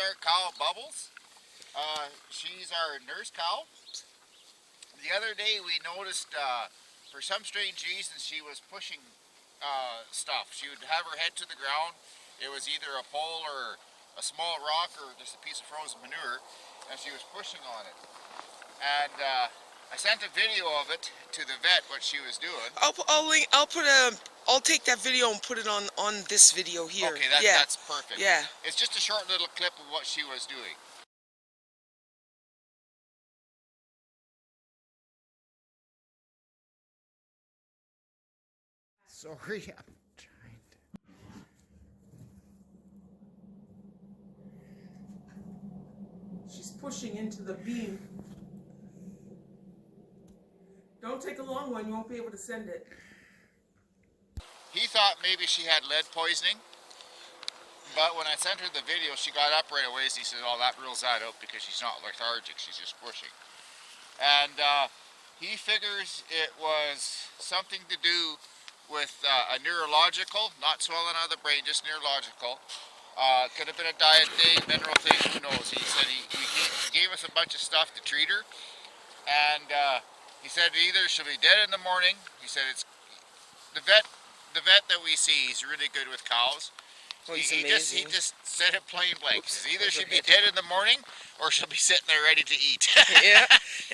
our cow, Bubbles. She's our nurse cow. The other day we noticed, for some strange reason, she was pushing stuff. She would have her head to the ground. It was either a pole or a small rock or just a piece of frozen manure, and she was pushing on it. And I sent a video of it to the vet, what she was doing. I'll take that video and put it on this video here. Okay, that's perfect. Yeah. It's just a short little clip of what she was doing. Sorry, I'm trying to... She's pushing into the beam. Don't take a long one, you won't be able to send it. He thought maybe she had lead poisoning, but when I sent her the video, she got up right away, so he said, oh, that rules that out because she's not lethargic, she's just pushing. And he figures it was something to do with a neurological, not swelling of the brain, just neurological. Could have been a diet thing, mineral thing, who knows. He said he gave us a bunch of stuff to treat her, and he said either she'll be dead in the morning. He said it's the vet that we see, he's really good with cows. Well, he just said it plain blank. Oops, either she'll be dead in the morning or she'll be sitting there ready to eat. Yeah.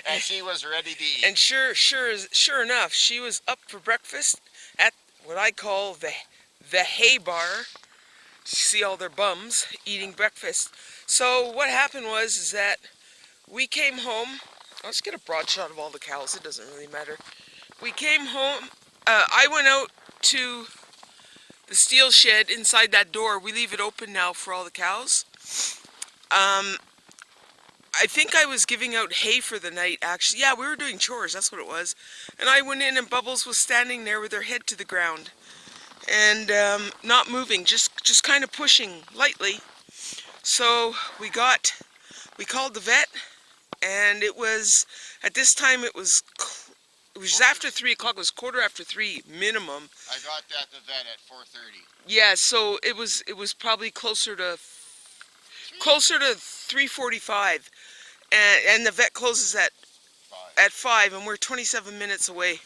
And she was ready to eat. And sure enough, she was up for breakfast at what I call the hay bar. You see all their bums eating breakfast. So what happened was that we came home. Let's get a broad shot of all the cows. It doesn't really matter. We came home. I went out to the steel shed inside that door. We leave it open now for all the cows. I think I was giving out hay for the night, actually. Yeah, we were doing chores, that's what it was. And I went in and Bubbles was standing there with her head to the ground. And not moving, just kind of pushing lightly. So we called the vet, and it was, at this time it was after 3 o'clock, it was 3:15 minimum. I got that at the vet at 4:30. Yeah, so it was probably closer to 3:45, and the vet closes at 5, and we're 27 minutes away.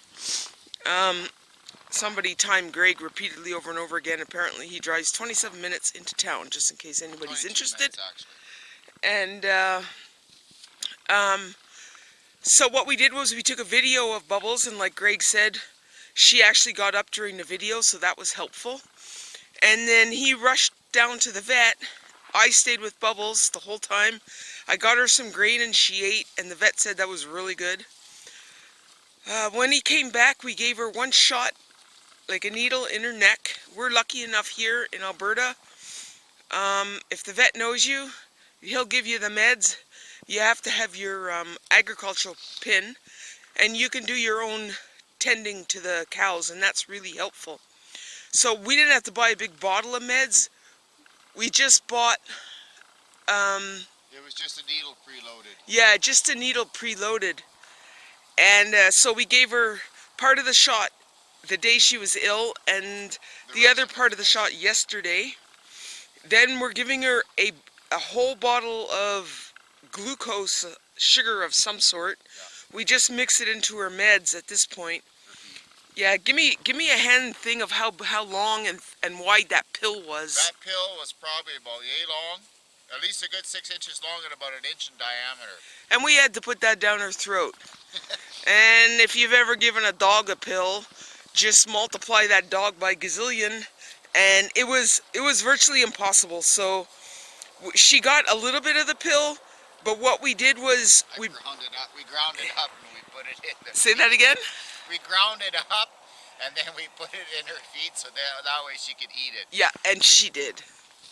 Somebody timed Greg repeatedly over and over again. Apparently he drives 27 minutes into town, just in case anybody's interested. And so what we did was we took a video of Bubbles, and like Greg said, she actually got up during the video, so that was helpful. And then he rushed down to the vet. I stayed with Bubbles the whole time. I got her some grain and she ate, and the vet said that was really good. When he came back, we gave her one shot, like a needle in her neck. We're lucky enough here in Alberta. If the vet knows you, he'll give you the meds. You have to have your agricultural pin, and you can do your own tending to the cows, and that's really helpful. So we didn't have to buy a big bottle of meds. We just bought... it was just a needle preloaded. Yeah, just a needle preloaded. And so we gave her part of the shot the day she was ill, and the other part of the shot yesterday. Then we're giving her a whole bottle of glucose, sugar of some sort. Yeah. We just mix it into her meds at this point. Yeah, give me a hand thing of how long and wide that pill was. That pill was probably about yay long, at least a good 6 inches long and about 1 inch in diameter. And we had to put that down her throat. And if you've ever given a dog a pill, just multiply that dog by gazillion, and it was virtually impossible. So she got a little bit of the pill, but what we did was we ground it up and we put it in. Say that again? We ground it up and then we put it in her feet so that way she could eat it. Yeah, and she did.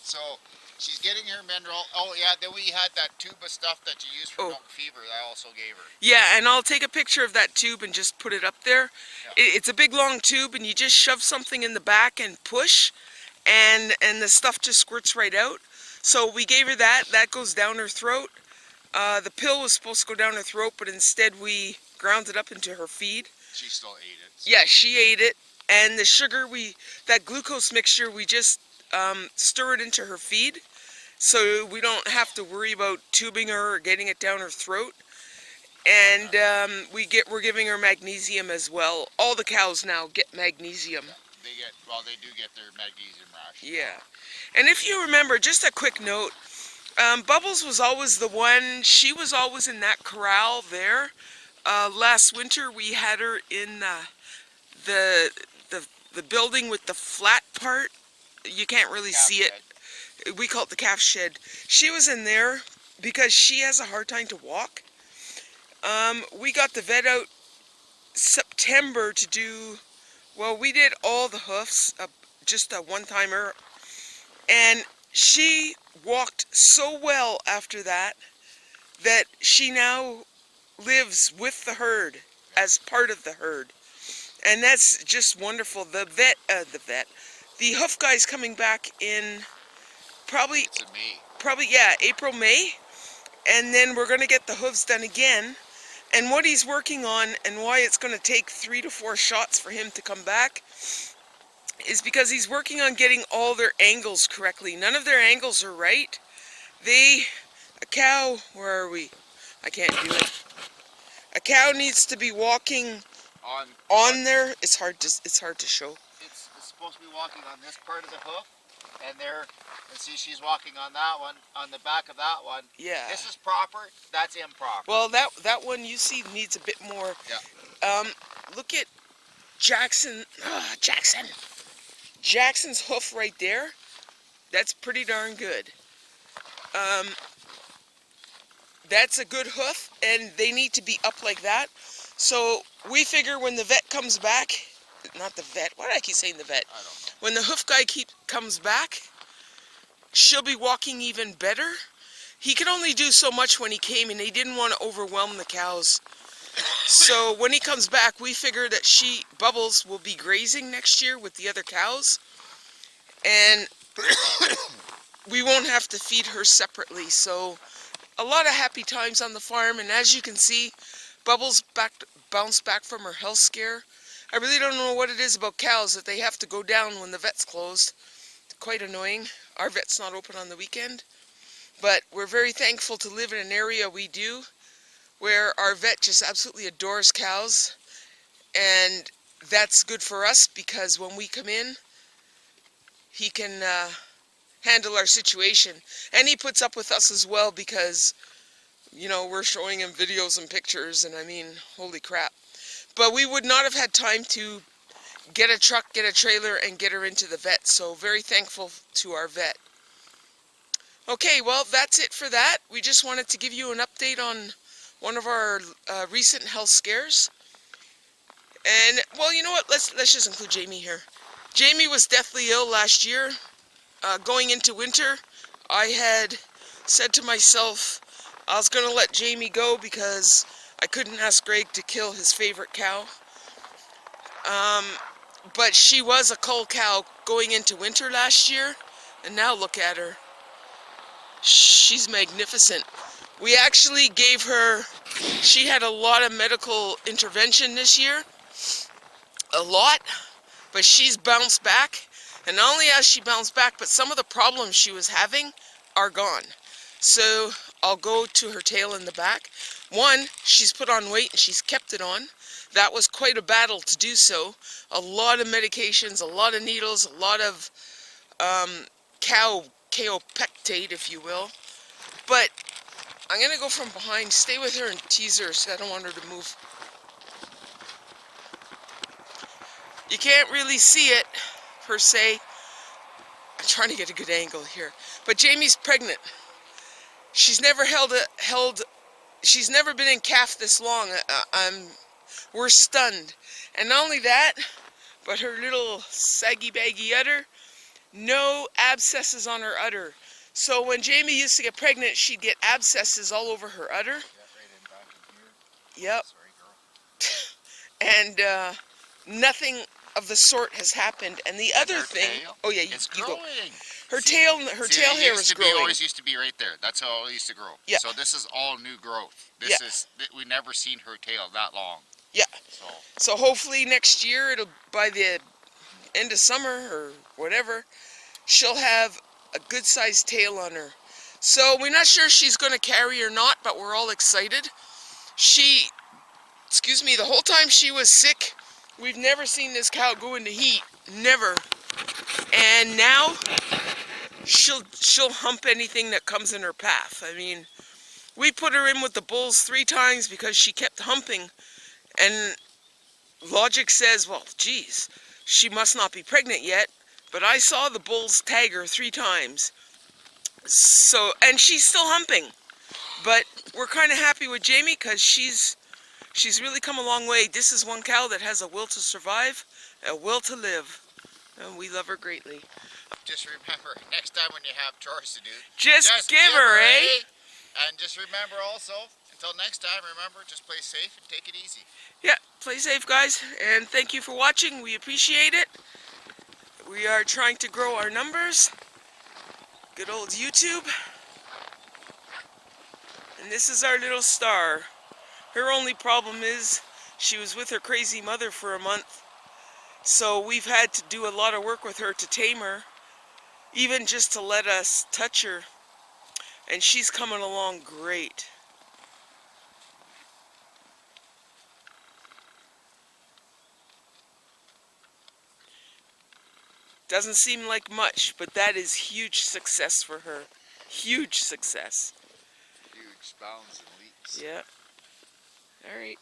So she's getting her mineral. Oh yeah, then we had that tube of stuff that you use for milk fever that I also gave her. Yeah, and I'll take a picture of that tube and just put it up there. Yeah. It's a big long tube, and you just shove something in the back and push, and the stuff just squirts right out. So we gave her that. That goes down her throat. The pill was supposed to go down her throat, but instead we ground it up into her feed. She still ate it. So. Yeah, she ate it. And the sugar, that glucose mixture, we just stir it into her feed. so we don't have to worry about tubing her or getting it down her throat. And we're giving her magnesium as well. All the cows now get magnesium. They do get their magnesium ration. Yeah. And if you remember, just a quick note, Bubbles was always the one, she was always in that corral there. Last winter we had her in the building with the flat part. You can't really see it. We call it the calf shed. She was in there because she has a hard time to walk. We got the vet out September to do, well, we did all the hoofs, just a one-timer, and she walked so well after that that she now lives with the herd as part of the herd, and that's just wonderful. The hoof guy's coming back in probably yeah, April, May, and then we're going to get the hooves done again. And what he's working on, and why it's going to take 3 to 4 shots for him to come back, is because he's working on getting all their angles correctly. None of their angles are right. A cow, where are we? I can't do it. A cow needs to be walking on there. It's hard to show. It's supposed to be walking on this part of the hoof, and see, she's walking on that one, on the back of that one. Yeah. This is proper, that's improper. Well, that one you see needs a bit more. Yeah. Look at Jackson. Jackson's hoof right there. That's pretty darn good. That's a good hoof, and they need to be up like that. So we figure when the vet comes back, not the vet, why do I keep saying the vet? I don't know. When the hoof guy comes back, she'll be walking even better. He could only do so much when he came, and he didn't want to overwhelm the cows. So when he comes back, we figure that Bubbles, will be grazing next year with the other cows, and we won't have to feed her separately. So a lot of happy times on the farm, and as you can see, Bubbles bounced back from her health scare. I really don't know what it is about cows that they have to go down when the vet's closed. Quite annoying. Our vet's not open on the weekend, but we're very thankful to live in an area we do where our vet just absolutely adores cows, and that's good for us because when we come in, he can handle our situation, and he puts up with us as well because, you know, we're showing him videos and pictures, and I mean, holy crap. But we would not have had time to get a truck, get a trailer, and get her into the vet, so very thankful to our vet. Okay, well, that's it for that. We just wanted to give you an update on one of our recent health scares. And, well, you know what, let's just include Jamie here. Jamie was deathly ill last year. Going into winter, I had said to myself I was going to let Jamie go because I couldn't ask Greg to kill his favorite cow. But she was a cull cow going into winter last year, and now look at her. She's magnificent. We actually gave her, she had a lot of medical intervention this year, a lot, but she's bounced back. And not only has she bounced back, but some of the problems she was having are gone. So I'll go to her tail in the back. One, she's put on weight and she's kept it on. That was quite a battle to do so. A lot of medications, a lot of needles, a lot of kaopectate, if you will. But I'm going to go from behind, stay with her and tease her, so I don't want her to move. You can't really see it, per se. I'm trying to get a good angle here. But Jamie's pregnant. She's never she's never been in calf this long. We're stunned. And not only that, but her little saggy baggy udder, no abscesses on her udder. So when Jamie used to get pregnant, she'd get abscesses all over her udder. Yep. And nothing of the sort has happened. And the other thing, oh yeah, you go. Her tail hair is growing. Always used to be right there. That's how it used to grow. Yeah. So this is all new growth. We never seen her tail that long. Yeah. So hopefully next year, by the end of summer or whatever, she'll have a good sized tail on her. So we're not sure she's going to carry or not, but we're all excited. She, excuse me, the whole time she was sick, we've never seen this cow go into heat. Never. And now she'll hump anything that comes in her path. I mean, we put her in with the bulls 3 times because she kept humping, and logic says, well, geez, she must not be pregnant yet. But I saw the bulls tag her 3 times. So, and she's still humping. But we're kind of happy with Jamie because she's really come a long way. This is one cow that has a will to survive, a will to live. And we love her greatly. Just remember, next time when you have chores to do, Just give her, eh? And just remember also, until next time, remember, just play safe and take it easy. Yeah, play safe, guys. And thank you for watching. We appreciate it. We are trying to grow our numbers. Good old YouTube. And this is our little star. Her only problem is she was with her crazy mother for a month. So we've had to do a lot of work with her to tame her, even just to let us touch her. And she's coming along great. Doesn't seem like much, but that is huge success for her. Huge success. Huge bounds and leaps. Yeah. All right.